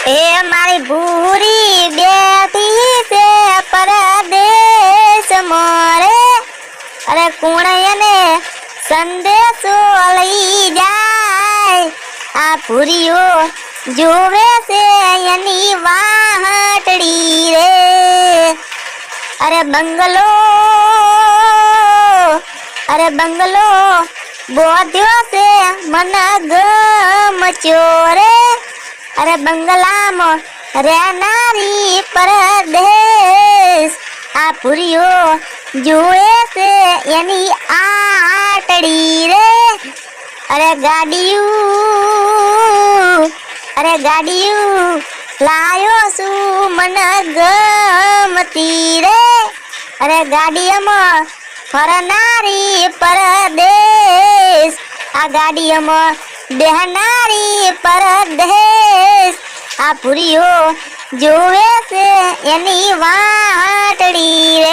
એ મારી ભૂરી બેઠી છે પરદેશ મોરે, અરે કુણયને સંદેશો લઈ જાય, આ ભૂરીઓ જોવે છે એની વાહટડી રે, અરે બંગલો બોધ્યો છે મન ગમચ્યો રે, અરે બંગલામાં રહેનારી પરદેશ, આ ભૂરીઓ જોવે છે એની આટડી રે, અરે ગાડીયું લાયો છું મન ગમતી રે, અરે ગાડીમાં ફરનારી પરદેશ, આ ગાડીમાં બેહનારી પરદેશ, આ ભૂરીઓ જોવે છે એની વાટડી